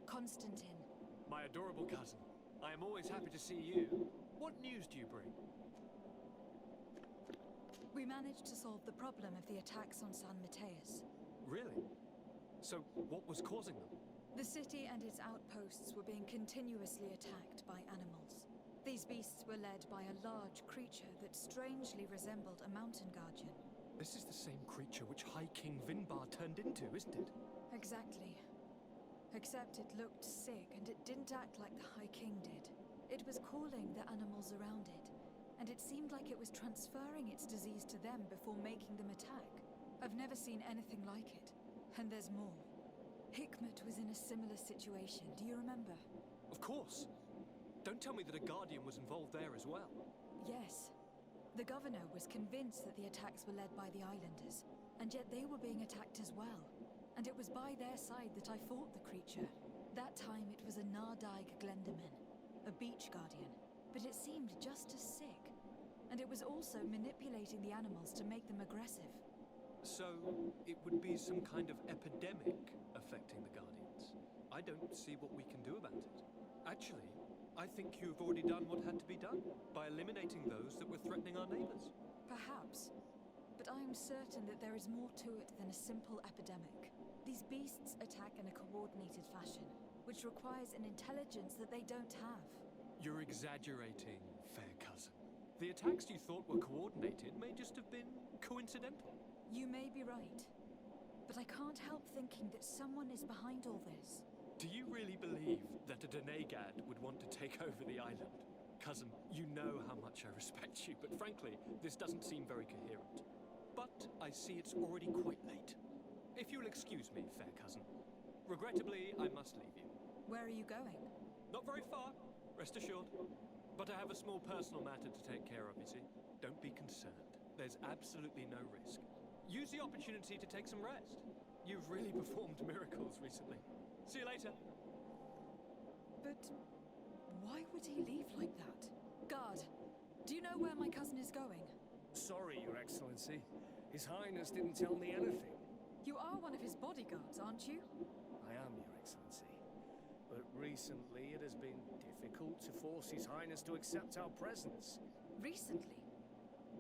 Constantine. My adorable cousin. I am always happy to see you. What news do you bring? We managed to solve the problem of the attacks on San Mateus. Really? So, what was causing them? The city and its outposts were being continuously attacked by animals. These beasts were led by a large creature that strangely resembled a mountain guardian. This is the same creature which High King Vinbar turned into, isn't it? Exactly. Except it looked sick and it didn't act like the High King did. It was calling the animals around it, and it seemed like it was transferring its disease to them before making them attack. I've never seen anything like it. And there's more. Hikmet was in a similar situation, do you remember? Of course. Don't tell me that a guardian was involved there as well. Yes. The governor was convinced that the attacks were led by the islanders, and yet they were being attacked as well. And it was by their side that I fought the creature. That time it was a Nardaig Glenderman, a beach guardian, but it seemed just as sick. And it was also manipulating the animals to make them aggressive. So, it would be some kind of epidemic affecting the Guardians. I don't see what we can do about it. Actually, I think you've already done what had to be done, by eliminating those that were threatening our neighbors. Perhaps. But I am certain that there is more to it than a simple epidemic. These beasts attack in a coordinated fashion, which requires an intelligence that they don't have. You're exaggerating, fair cousin. The attacks you thought were coordinated may just have been coincidental. You may be right, but I can't help thinking that someone is behind all this. Do you really believe that a Denegad would want to take over the island? Cousin, you know how much I respect you, but frankly, this doesn't seem very coherent. But I see it's already quite late. If you'll excuse me, fair cousin. Regrettably, I must leave you. Where are you going? Not very far, rest assured. But I have a small personal matter to take care of, you see. Don't be concerned. There's absolutely no risk. Use the opportunity to take some rest. You've really performed miracles recently. See you later. But why would he leave like that? Guard, do you know where my cousin is going? Sorry, Your Excellency. His Highness didn't tell me anything. You are one of his bodyguards, aren't you? I am, Your Excellency. But recently it has been difficult to force His Highness to accept our presence. Recently?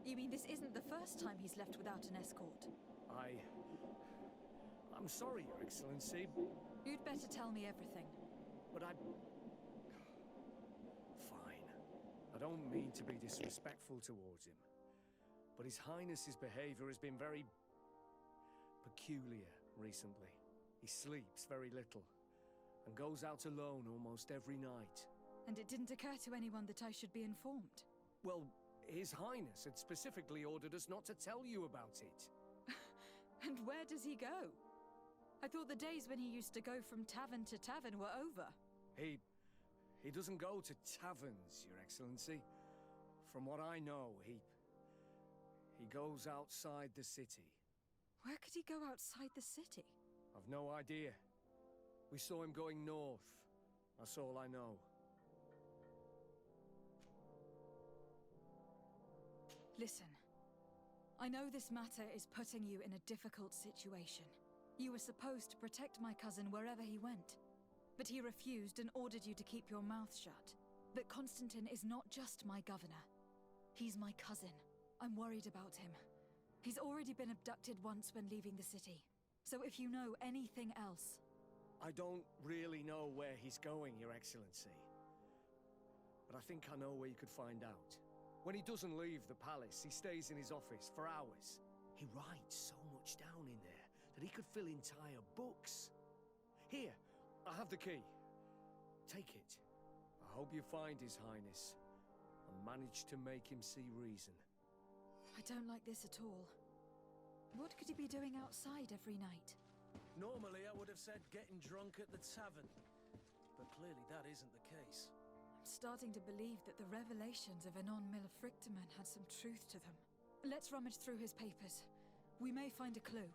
You mean this isn't the first time he's left without an escort? I'm sorry, Your Excellency. You'd better tell me everything. But Fine. I don't mean to be disrespectful towards him. But His Highness's behavior has been very peculiar recently. He sleeps very little and goes out alone almost every night. And it didn't occur to anyone that I should be informed? Well, His Highness had specifically ordered us not to tell you about it. And where does he go? I thought the days when he used to go from tavern to tavern were over. He doesn't go to taverns, Your Excellency. From what I know, he goes outside the city. Where could he go outside the city? I've no idea. We saw him going north. That's all I know. Listen. I know this matter is putting you in a difficult situation. You were supposed to protect my cousin wherever he went. But he refused and ordered you to keep your mouth shut. But Constantine is not just my governor. He's my cousin. I'm worried about him. He's already been abducted once when leaving the city. So if you know anything else... I don't really know where he's going, Your Excellency. But I think I know where you could find out. When he doesn't leave the palace, he stays in his office for hours. He writes so much down in there that he could fill entire books. Here, I have the key. Take it. I hope you find His Highness and manage to make him see reason. I don't like this at all. What could he be doing outside every night? Normally I would have said getting drunk at the tavern. But clearly that isn't the case. I'm starting to believe that the revelations of Anon Millefrictaman had some truth to them. Let's rummage through his papers. We may find a clue.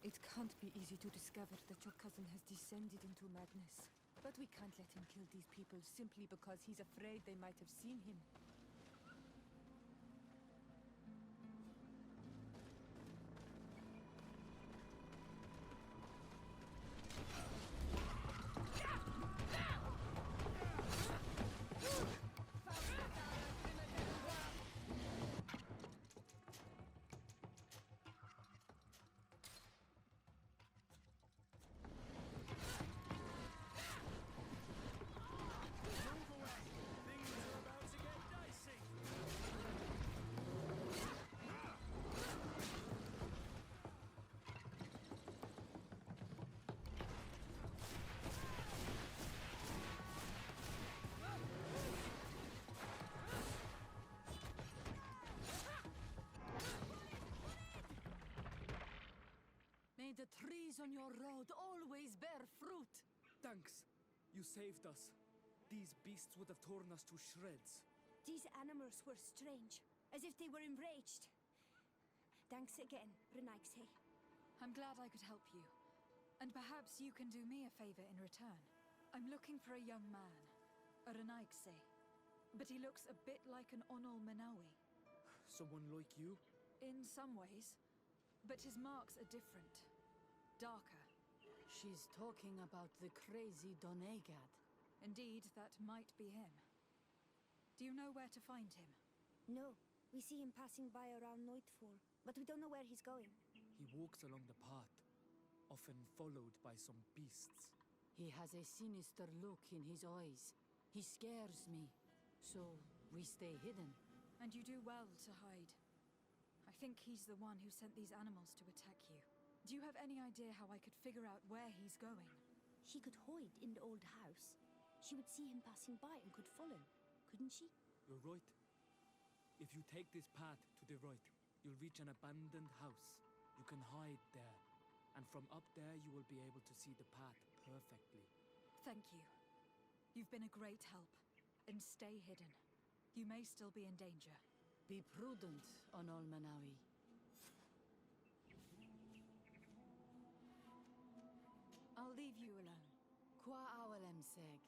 It can't be easy to discover that your cousin has descended into madness. But we can't let him kill these people simply because he's afraid they might have seen him. May the trees on your road always bear fruit! Thanks. You saved us. These beasts would have torn us to shreds. These animals were strange, as if they were enraged. Thanks again, Renaigse. I'm glad I could help you. And perhaps you can do me a favor in return. I'm looking for a young man, a Renaigse. But he looks a bit like an Onol Manawi. Someone like you? In some ways. But his marks are different. Darker. She's talking about the crazy Donegad. Indeed, that might be him. Do you know where to find him? No, we see him passing by around nightfall, but we don't know where he's going. He walks along the path, often followed by some beasts. He has a sinister look in his eyes. He scares me. So, we stay hidden. And you do well to hide. I think he's the one who sent these animals to attack you. Do you have any idea how I could figure out where he's going? She could hide in the old house. She would see him passing by and could follow, couldn't she? You're right. If you take this path to the right, you'll reach an abandoned house. You can hide there. And from up there, you will be able to see the path perfectly. Thank you. You've been a great help. And stay hidden. You may still be in danger. Be prudent, Onol Manawi. I'll leave you alone. Kwa awalem seg.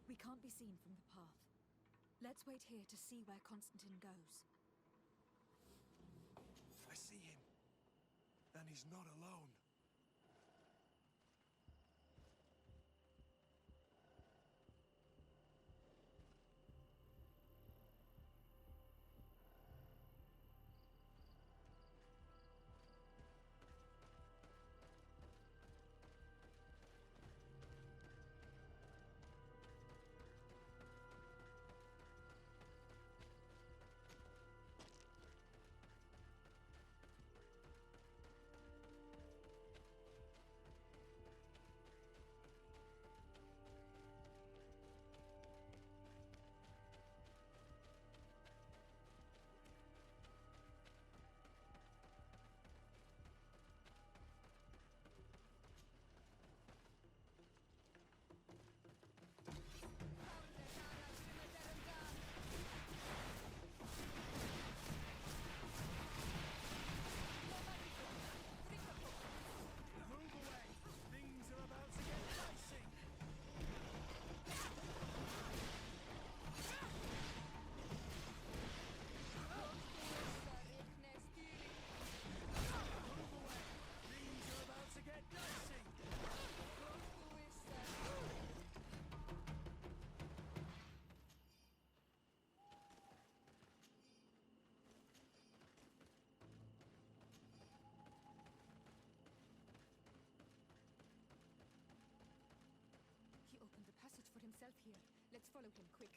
We can't be seen from the path. Let's wait here to see where Constantine goes. I see him. And he's not alone. Let's follow him, quick.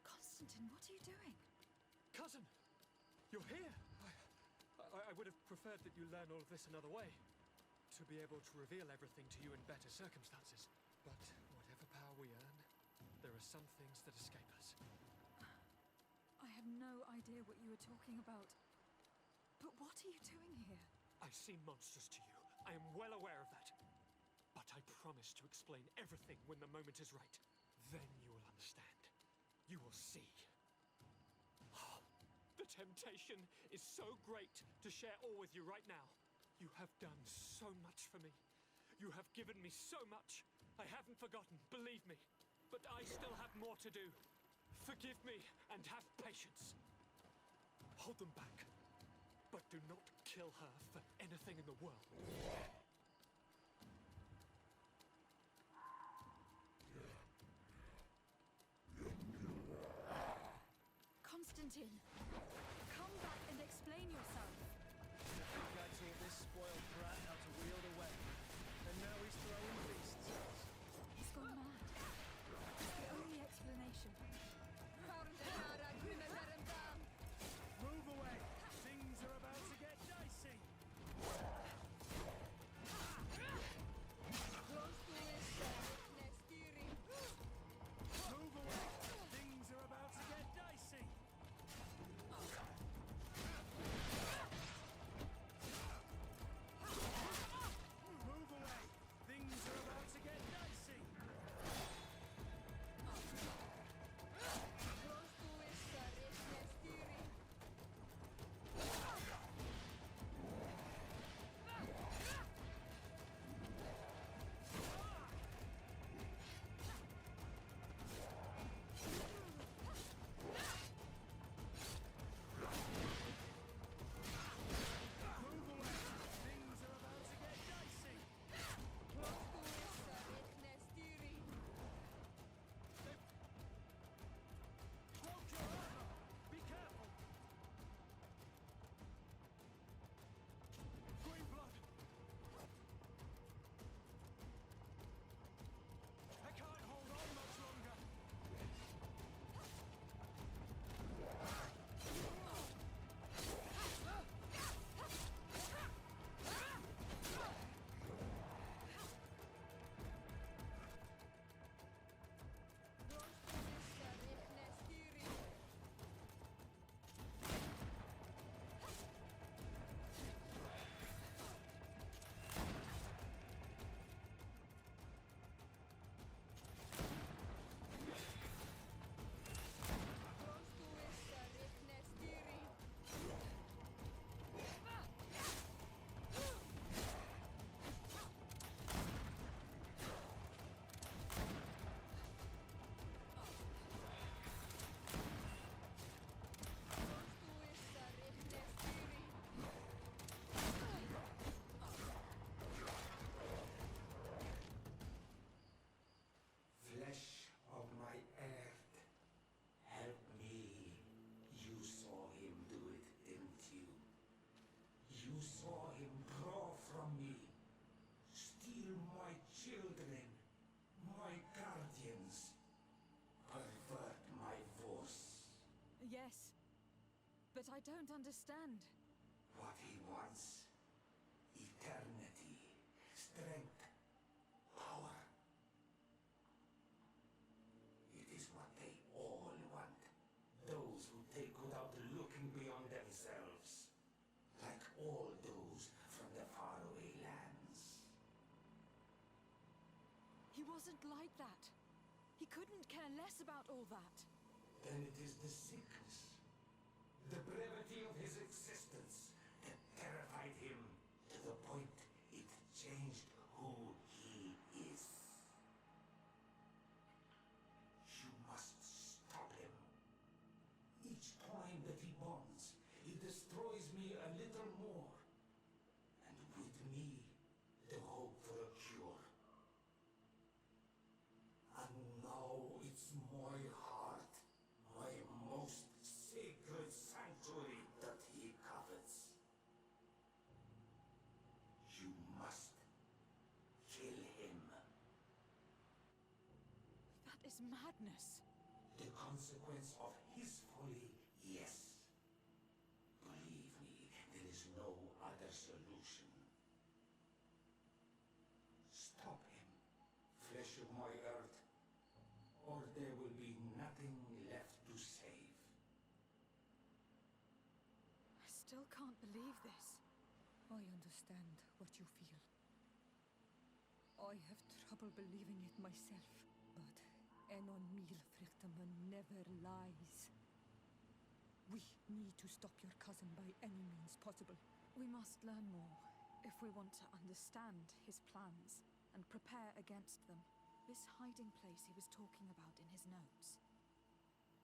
Constantine, what are you doing? Cousin! You're here! I would have preferred that you learn all of this another way. To be able to reveal everything to you in better circumstances. But whatever power we earn, there are some things that escape us. I have no idea what you were talking about. But what are you doing here? I seem monstrous to you. I am well aware of that. But I promise to explain everything when the moment is right. Then you will understand. You will see. The temptation is so great to share all with you right now. You have done so much for me. You have given me so much. I haven't forgotten, believe me. But I still have more to do. Forgive me and have patience. Hold them back. But do not kill her for anything in the world. Constantine, come back and explain yourself. I think I taught this spoiled brat how to wield a weapon, and now he's throwing beasts at us. He's gone mad. It's the only explanation. Move away! Things are about to get dicey! Move away! Things are about to get dicey! I don't understand. What he wants: eternity, strength, power. It is what they all want. Those who take without looking beyond themselves. Like all those from the faraway lands. He wasn't like that. He couldn't care less about all that. Then it is the sickness, the brevity of his existence that terrified him to the point it changed who he is. You must stop him. Each time that he bonds, he destroys me a little more. And with me, the hope for a cure. And now it's my heart, my most sacred sanctuary that he covets. You must kill him. That is madness. The consequence of his folly, yes. Believe me, there is no other solution. Stop him, flesh of my earth, or there will be nothing left to save. I still can't believe this. I understand what you feel. I have trouble believing it myself, but Enon Milfrichtaman never lies. We need to stop your cousin by any means possible. We must learn more if we want to understand his plans and prepare against them. This hiding place he was talking about in his notes.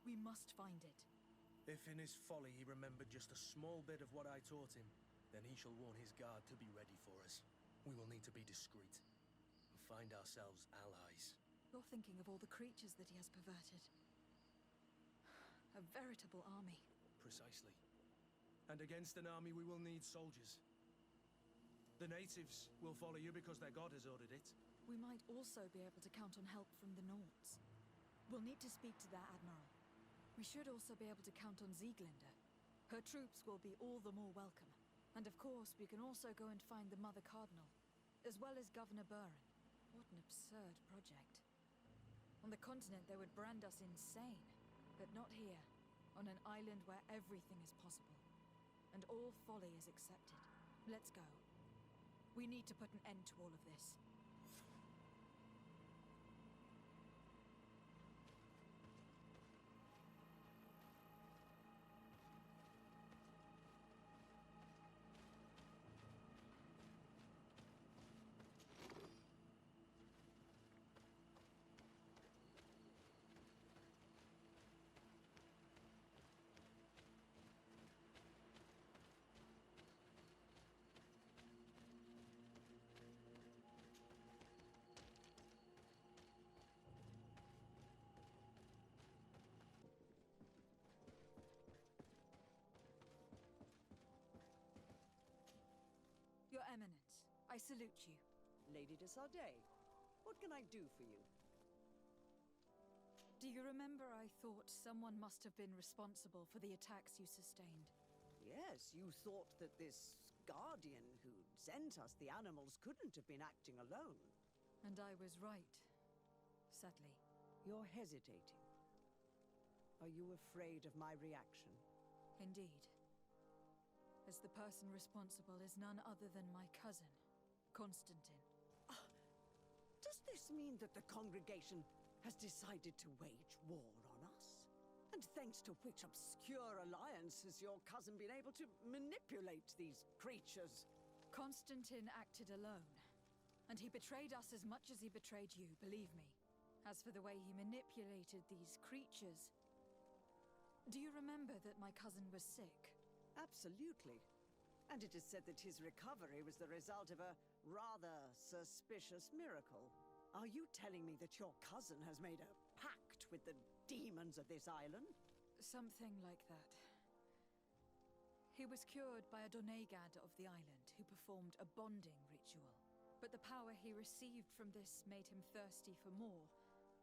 We must find it. If in his folly he remembered just a small bit of what I taught him, then he shall warn his guard to be ready for us. We will need to be discreet and find ourselves allies. You're thinking of all the creatures that he has perverted. A veritable army. Precisely. And against an army we will need soldiers. The natives will follow you because their god has ordered it. We might also be able to count on help from the Nords. We'll need to speak to their admiral. We should also be able to count on Sieglinde. Her troops will be all the more welcome. And of course, we can also go and find the Mother Cardinal, as well as Governor Buren. What an absurd project. On the continent, they would brand us insane. But not here, on an island where everything is possible. And all folly is accepted. Let's go. We need to put an end to all of this. Your Eminence, I salute you. Lady de Sardet, what can I do for you? Do you remember I thought someone must have been responsible for the attacks you sustained? Yes, you thought that this guardian who sent us the animals couldn't have been acting alone. And I was right, sadly. You're hesitating. Are you afraid of my reaction? Indeed. As the person responsible is none other than my cousin, Constantine. Does this mean that the congregation has decided to wage war on us? And thanks to which obscure alliance has your cousin been able to manipulate these creatures? Constantine acted alone. And he betrayed us as much as he betrayed you, believe me. As for the way he manipulated these creatures... Do you remember that my cousin was sick? Absolutely. And it is said that his recovery was the result of a rather suspicious miracle. Are you telling me that your cousin has made a pact with the demons of this island? Something like that. He was cured by a Donegad of the island who performed a bonding ritual. But the power he received from this made him thirsty for more,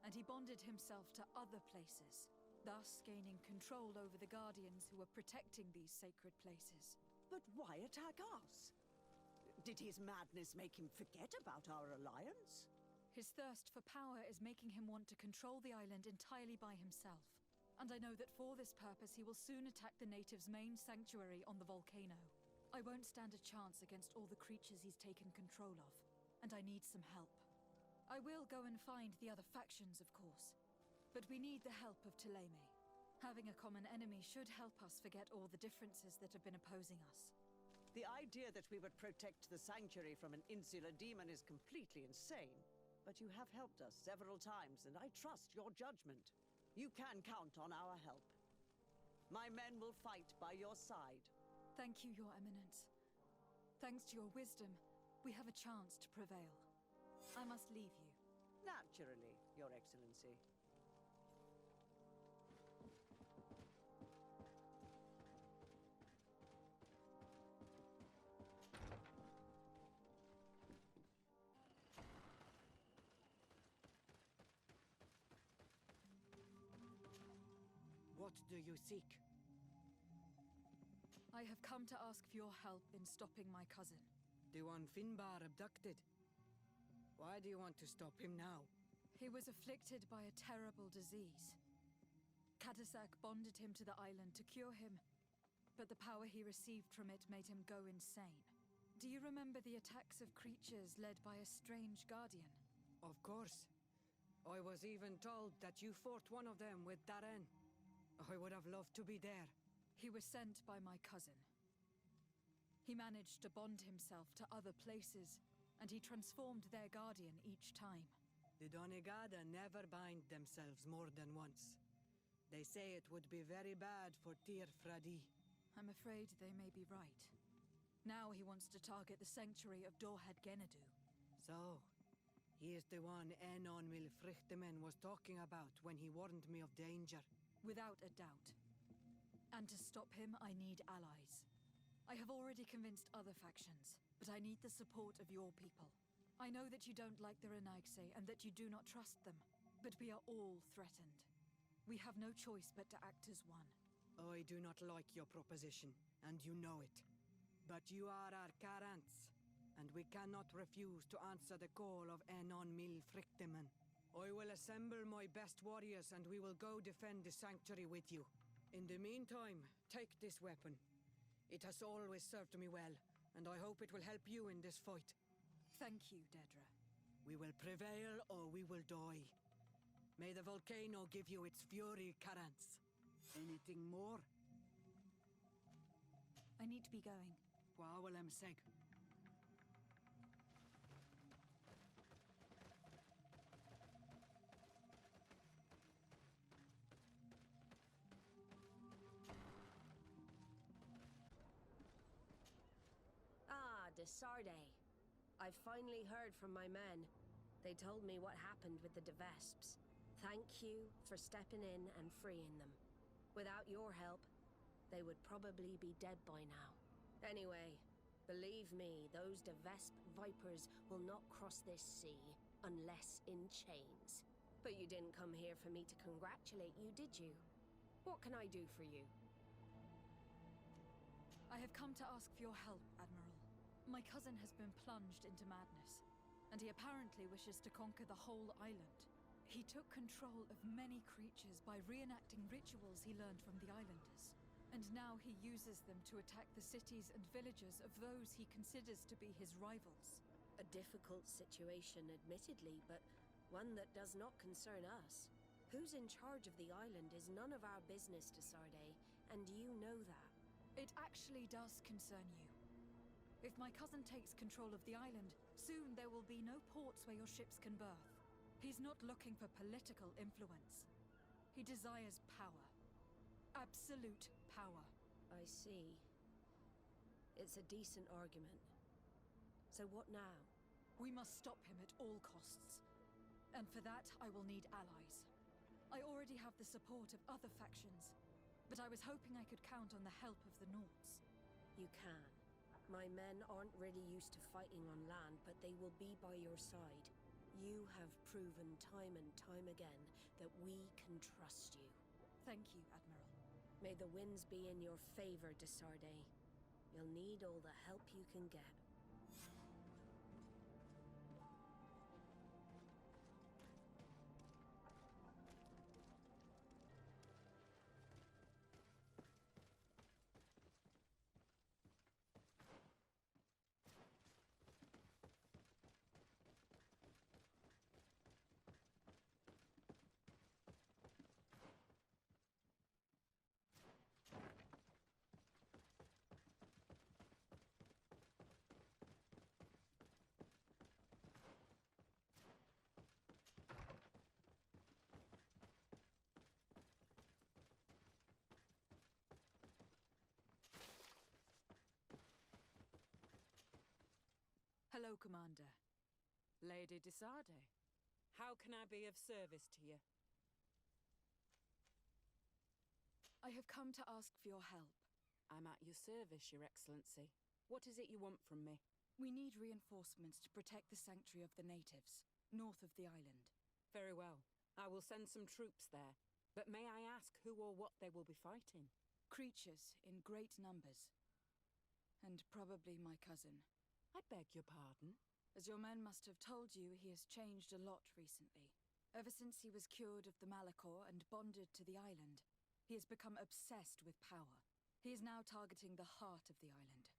and he bonded himself to other places, thus gaining control over the Guardians who were protecting these sacred places. But why attack us? Did his madness make him forget about our alliance? His thirst for power is making him want to control the island entirely by himself. And I know that for this purpose he will soon attack the natives' main sanctuary on the volcano. I won't stand a chance against all the creatures he's taken control of, and I need some help. I will go and find the other factions, of course, but we need the help of Thélème. Having a common enemy should help us forget all the differences that have been opposing us. The idea that we would protect the sanctuary from an insular demon is completely insane. But you have helped us several times, and I trust your judgment. You can count on our help. My men will fight by your side. Thank you, Your Eminence. Thanks to your wisdom, we have a chance to prevail. I must leave you. Naturally, Your Excellency. What do you seek? I have come to ask for your help in stopping my cousin. The one Finbar abducted. Why do you want to stop him now? He was afflicted by a terrible disease. Kadasak bonded him to the island to cure him, but the power he received from it made him go insane. Do you remember the attacks of creatures led by a strange guardian? Of course. I was even told that you fought one of them with Darren. I would have loved to be there. He was sent by my cousin. He managed to bond himself to other places, and he transformed their guardian each time. The Donegada never bind themselves more than once. They say it would be very bad for Tir Fradi. I'm afraid they may be right. Now he wants to target the sanctuary of Dorhed Genadu. So, he is the one Enon Milfrichtemen was talking about when he warned me of danger. Without a doubt. And to stop him, I need allies. I have already convinced other factions, but I need the support of your people. I know that you don't like the Renaigse and that you do not trust them, but we are all threatened. We have no choice but to act as one. I do not like your proposition, and you know it. But you are our Karants, and we cannot refuse to answer the call of Enon Milfrichtemen. I will assemble my best warriors and we will go defend the sanctuary with you. In the meantime, take this weapon. It has always served me well, and I hope it will help you in this fight. Thank you, Dedra. We will prevail or we will die. May the volcano give you its fury, Karants. Anything more? I need to be going. Wawalem Seg. Sarde. I've finally heard from my men. They told me what happened with the Devesps. Thank you for stepping in and freeing them. Without your help, they would probably be dead by now. Anyway, believe me, those Devesp vipers will not cross this sea unless in chains. But you didn't come here for me to congratulate you, did you? What can I do for you? I have come to ask for your help, Admiral. My cousin has been plunged into madness, and he apparently wishes to conquer the whole island. He took control of many creatures by reenacting rituals he learned from the islanders, and now he uses them to attack the cities and villages of those he considers to be his rivals. A difficult situation, admittedly, but one that does not concern us. Who's in charge of the island is none of our business to Sarde, and you know that. It actually does concern you. If my cousin takes control of the island, soon there will be no ports where your ships can berth. He's not looking for political influence. He desires power. Absolute power. I see. It's a decent argument. So what now? We must stop him at all costs. And for that, I will need allies. I already have the support of other factions, but I was hoping I could count on the help of the Nords. You can. My men aren't really used to fighting on land, but they will be by your side. You have proven time and time again that we can trust you. Thank you, Admiral. May the winds be in your favor, Desarde. You'll need all the help you can get. Hello, Commander. Lady Desarde, how can I be of service to you? I have come to ask for your help. I'm at your service, Your Excellency. What is it you want from me? We need reinforcements to protect the sanctuary of the natives, north of the island. Very well. I will send some troops there. But may I ask who or what they will be fighting? Creatures in great numbers. And probably my cousin. I beg your pardon? As your men must have told you, he has changed a lot recently. Ever since he was cured of the Malachor and bonded to the island, he has become obsessed with power. He is now targeting the heart of the island.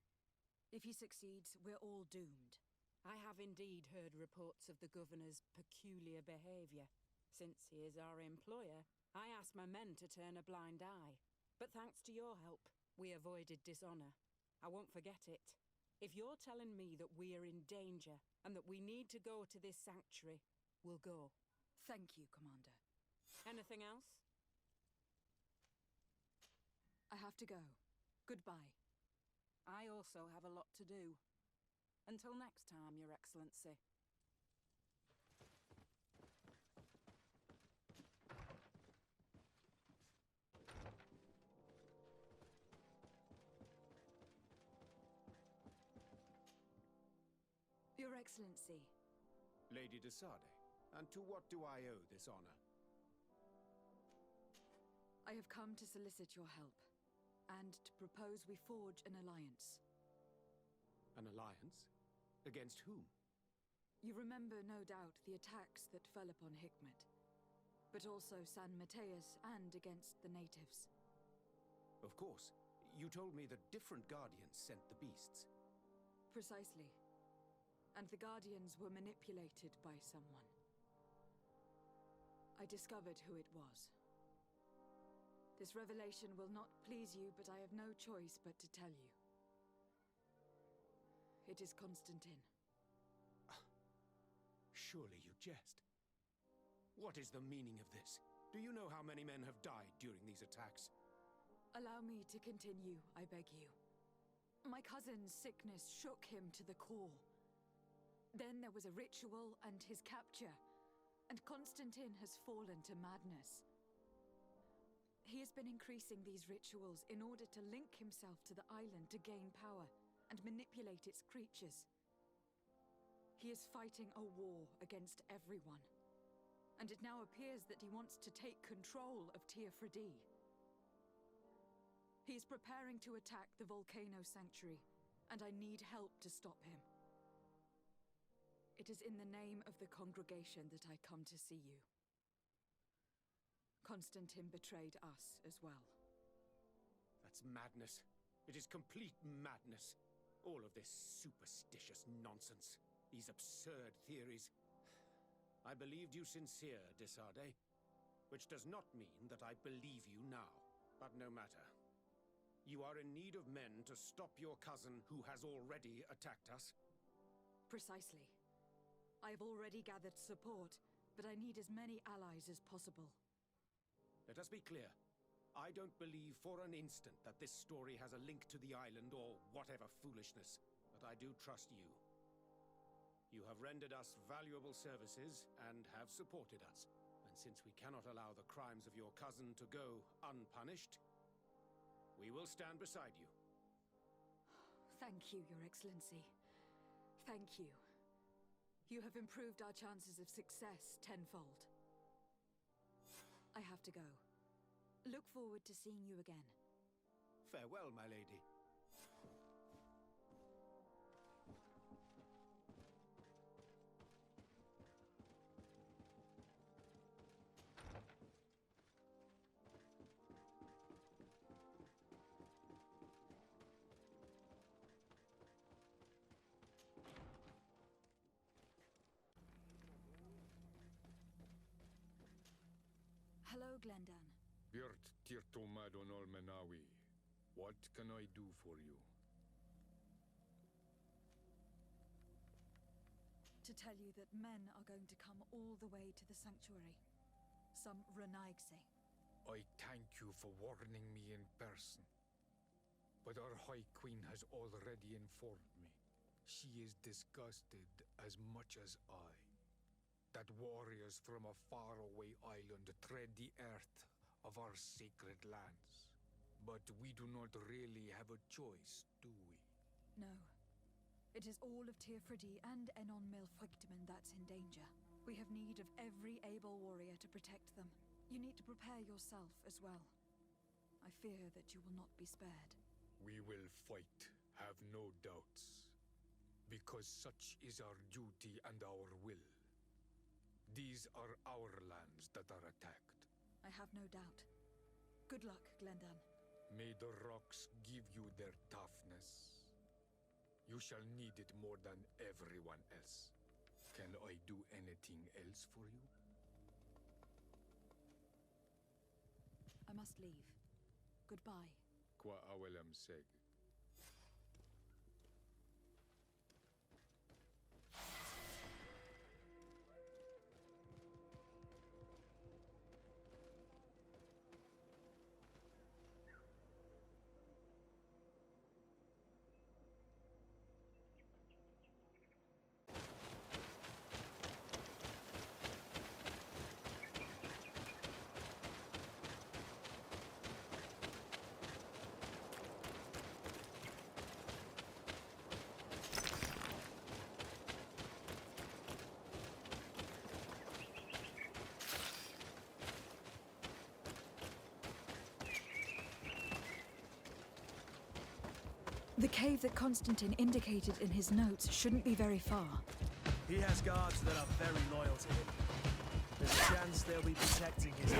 If he succeeds, we're all doomed. I have indeed heard reports of the governor's peculiar behavior. Since he is our employer, I asked my men to turn a blind eye. But thanks to your help, we avoided dishonor. I won't forget it. If you're telling me that we are in danger and that we need to go to this sanctuary, we'll go. Thank you, Commander. Anything else? I have to go. Goodbye. I also have a lot to do. Until next time, Your Excellency. Your Excellency. Lady Desarde, and to what do I owe this honor? I have come to solicit your help, and to propose we forge an alliance. An alliance? Against whom? You remember, no doubt, the attacks that fell upon Hikmet, but also San Mateus and against the natives. Of course. You told me that different Guardians sent the beasts. Precisely. And the Guardians were manipulated by someone. I discovered who it was. This revelation will not please you, but I have no choice but to tell you. It is Constantine. Surely you jest. What is the meaning of this? Do you know how many men have died during these attacks? Allow me to continue, I beg you. My cousin's sickness shook him to the core. Then there was a ritual and his capture, and Constantine has fallen to madness. He has been increasing these rituals in order to link himself to the island to gain power and manipulate its creatures. He is fighting a war against everyone, and it now appears that he wants to take control of Teofredi. He is preparing to attack the Volcano Sanctuary, and I need help to stop him. It is in the name of the congregation that I come to see you. Constantine betrayed us as well. That's madness. It is complete madness. All of this superstitious nonsense. These absurd theories. I believed you sincere, Desarde. Which does not mean that I believe you now. But no matter. You are in need of men to stop your cousin who has already attacked us. Precisely. I have already gathered support, but I need as many allies as possible. Let us be clear. I don't believe for an instant that this story has a link to the island or whatever foolishness, but I do trust you. You have rendered us valuable services and have supported us. And since we cannot allow the crimes of your cousin to go unpunished, we will stand beside you. Thank you, Your Excellency. Thank you. You have improved our chances of success tenfold. I have to go. Look forward to seeing you again. Farewell, my lady. Hello, Glendan. Birt Tirtomadon Olmenawi. What can I do for you? To tell you that men are going to come all the way to the sanctuary. Some Renaigse. I thank you for warning me in person. But our High Queen has already informed me. She is disgusted as much as I. That warriors from a faraway island tread the earth of our sacred lands. But we do not really have a choice, do we? No. It is all of Tirfridi and Enon Milfrictiman that's in danger. We have need of every able warrior to protect them. You need to prepare yourself as well. I fear that you will not be spared. We will fight, have no doubts. Because such is our duty and our will. These are our lands that are attacked. I have no doubt. Good luck, Glendan. May the rocks give you their toughness. You shall need it more than everyone else. Can I do anything else for you? I must leave. Goodbye. Qua awelem seg. The cave that Constantine indicated in his notes shouldn't be very far. He has guards that are very loyal to him. There's a chance they'll be protecting his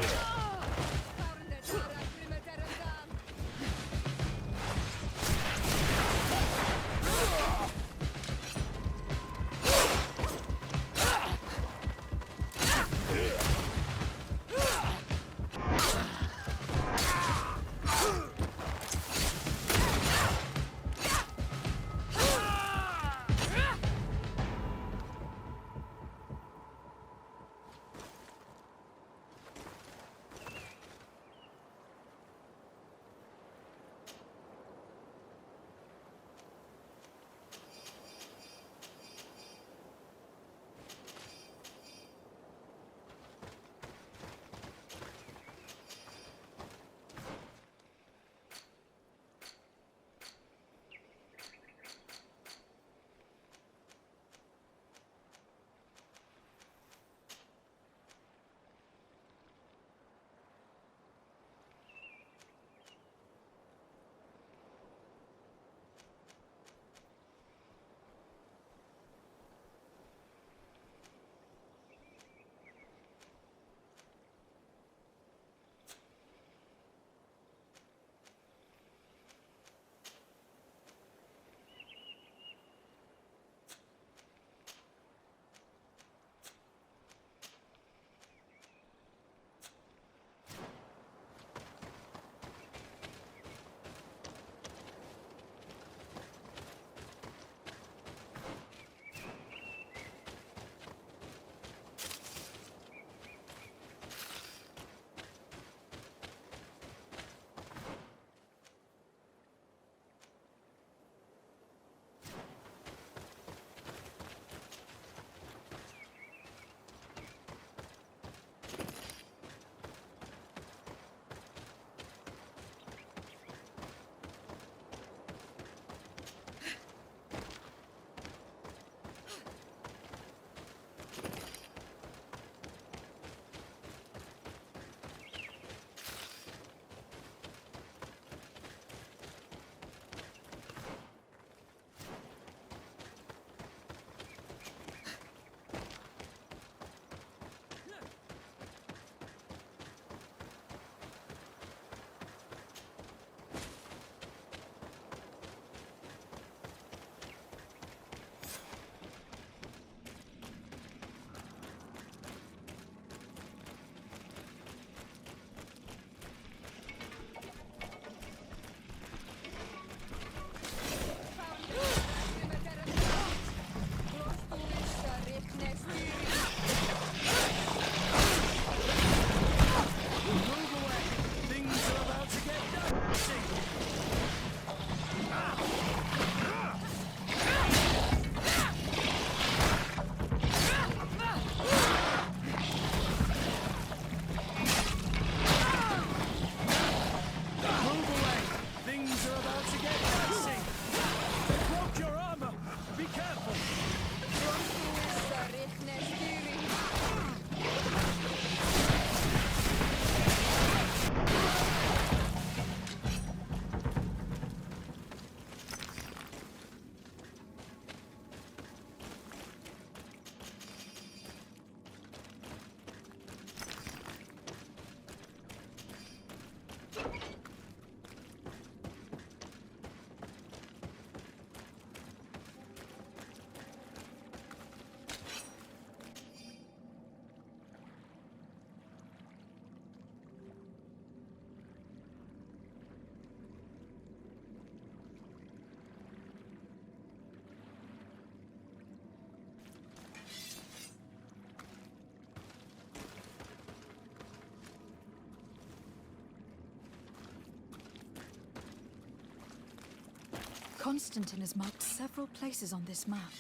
Constantine has marked several places on this map.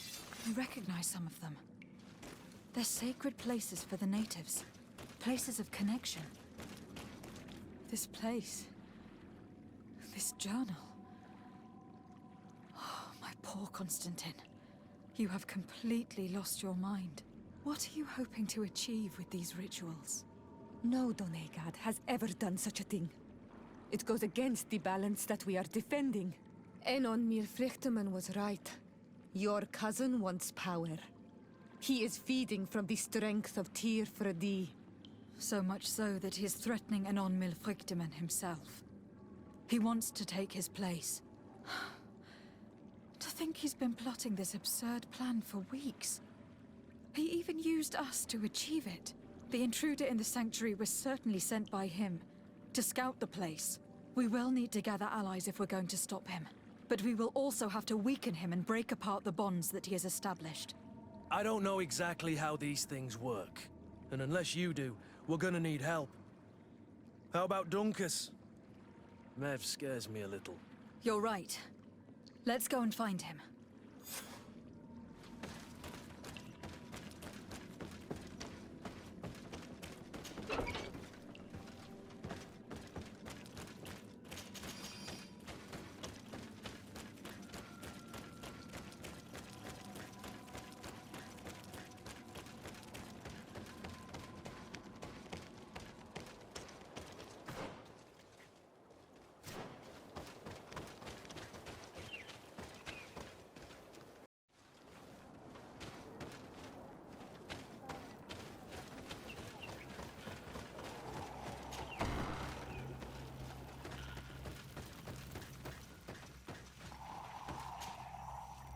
I recognize some of them. They're sacred places for the natives. Places of connection. This place. This journal. Oh, my poor Constantine. You have completely lost your mind. What are you hoping to achieve with these rituals? No Donegad has ever done such a thing. It goes against the balance that we are defending. Enon Mirfrichtemann was right. Your cousin wants power. He is feeding from the strength of Tyr Fredi. So much so that he is threatening Enon Mirfrichtemann himself. He wants to take his place. To think he's been plotting this absurd plan for weeks. He even used us to achieve it. The intruder in the sanctuary was certainly sent by him to scout the place. We will need to gather allies if we're going to stop him. But we will also have to weaken him and break apart the bonds that he has established. I don't know exactly how these things work. And unless you do, we're gonna need help. How about Dunkus? Mev scares me a little. You're right. Let's go and find him.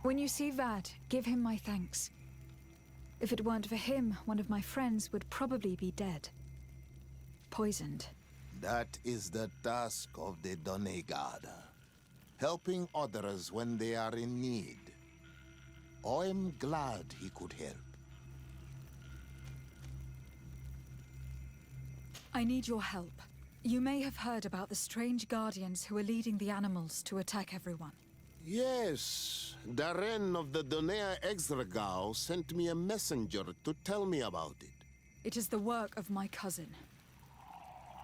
When you see Vad, give him my thanks. If it weren't for him, one of my friends would probably be dead. Poisoned. That is the task of the Donegad. Helping others when they are in need. I'm glad he could help. I need your help. You may have heard about the strange guardians who are leading the animals to attack everyone. Yes, Darren of the Donea Exregao sent me a messenger to tell me about it. It is the work of my cousin.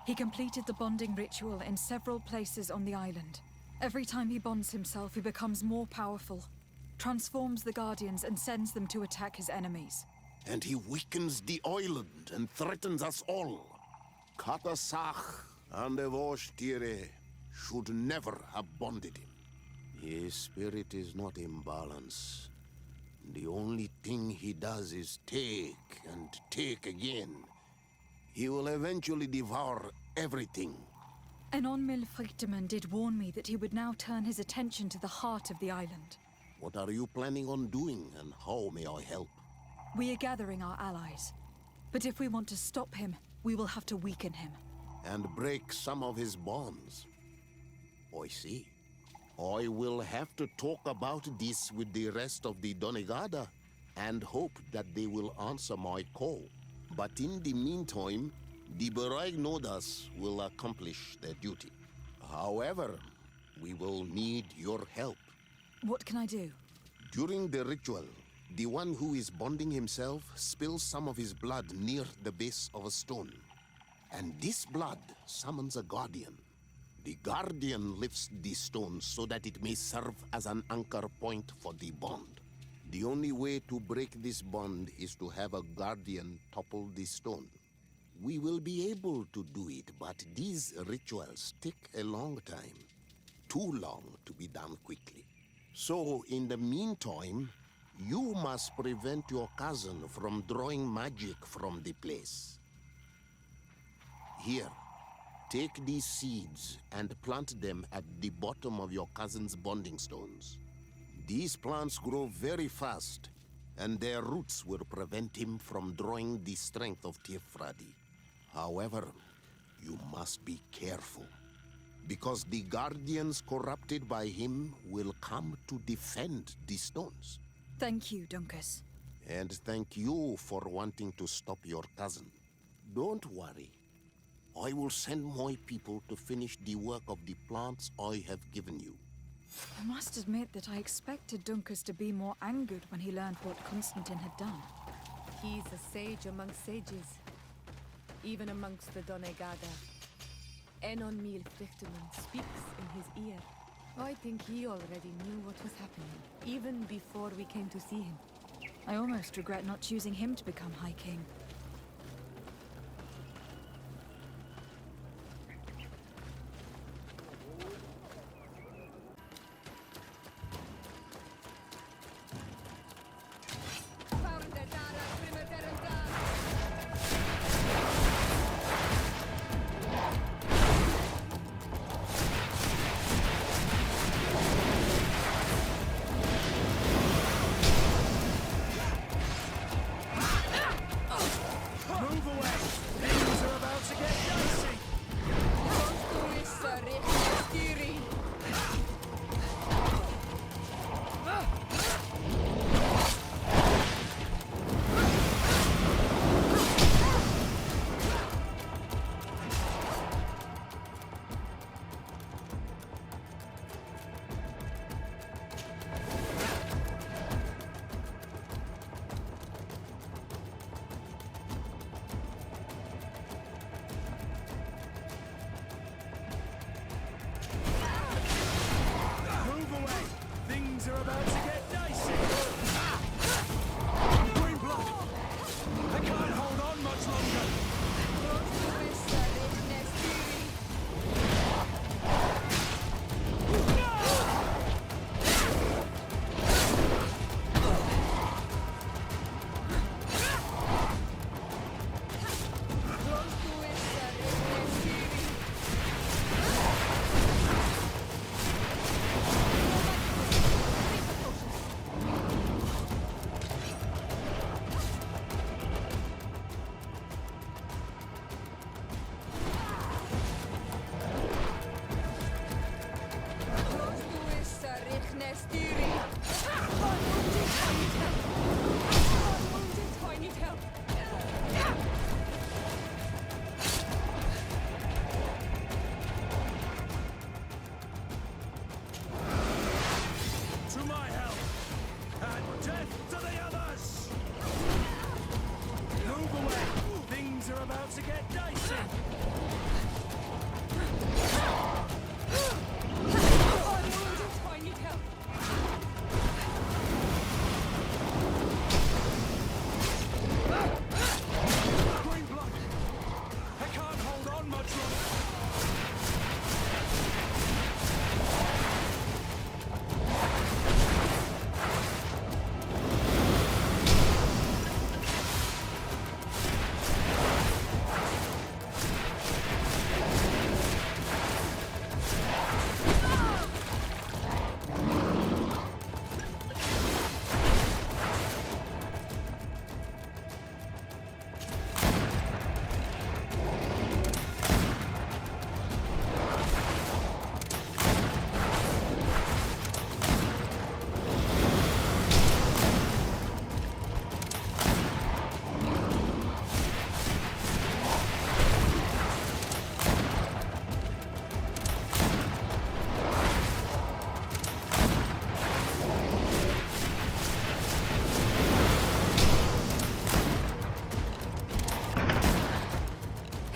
He completed the bonding ritual in several places on the island. Every time he bonds himself, he becomes more powerful, transforms the Guardians and sends them to attack his enemies. And he weakens the island and threatens us all. Katasach and Evosh-Tire should never have bonded him. His spirit is not in balance. The only thing he does is take and take again. He will eventually devour everything. Enon Mirfrichtemann did warn me that he would now turn his attention to the heart of the island. What are you planning on doing, and how may I help? We are gathering our allies. But if we want to stop him, we will have to weaken him. And break some of his bonds. I see. I will have to talk about this with the rest of the Donegada, and hope that they will answer my call. But in the meantime, the Beraig Nodas will accomplish their duty. However, we will need your help. What can I do? During the ritual, the one who is bonding himself spills some of his blood near the base of a stone. And this blood summons a guardian. The guardian lifts the stone so that it may serve as an anchor point for the bond. The only way to break this bond is to have a guardian topple the stone. We will be able to do it, but these rituals take a long time. Too long to be done quickly. So, in the meantime, you must prevent your cousin from drawing magic from the place. Here, take these seeds and plant them at the bottom of your cousin's bonding stones. These plants grow very fast, and their roots will prevent him from drawing the strength of Tifradi. However, you must be careful, because the guardians corrupted by him will come to defend the stones. Thank you, Dunkus. And thank you for wanting to stop your cousin. Don't worry. I will send my people to finish the work of the plants I have given you. I must admit that I expected Dunkus to be more angered when he learned what Constantine had done. He's a sage amongst sages, even amongst the Donegada. Enon Mil Frichterman speaks in his ear. I think he already knew what was happening, even before we came to see him. I almost regret not choosing him to become High King.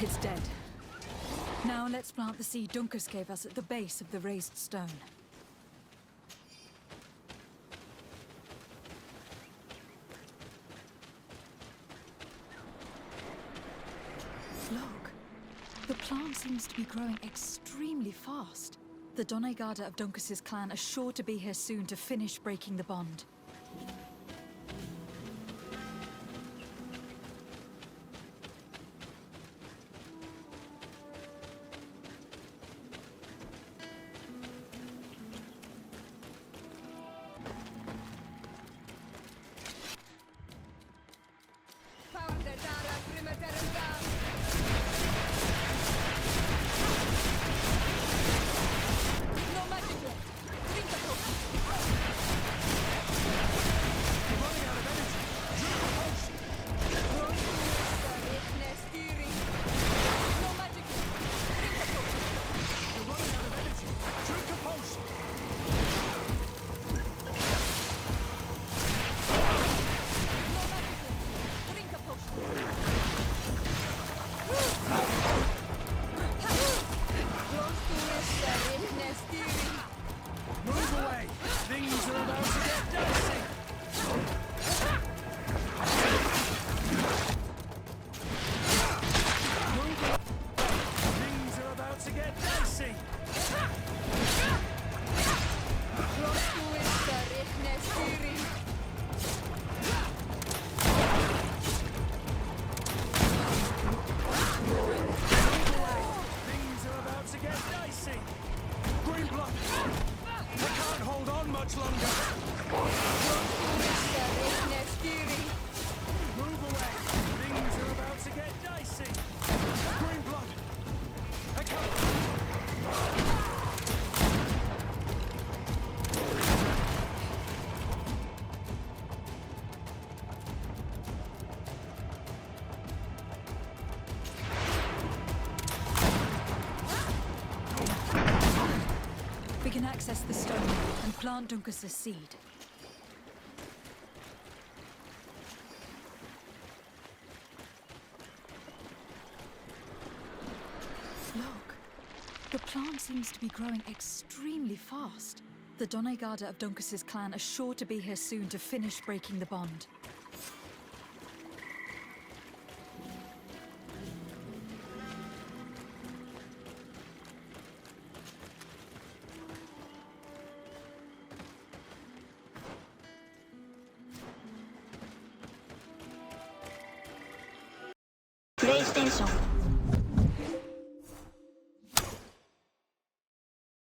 It's dead. Now let's plant the seed Dunkus gave us at the base of the raised stone. Look, the plant seems to be growing extremely fast. The Donegada of Dunkus's clan are sure to be here soon to finish breaking the bond. No magic left. Drink the potion. plant Duncas's seed. Look, the plant seems to be growing extremely fast. The Doneigada of Duncas's clan are sure to be here soon to finish breaking the bond. PlayStation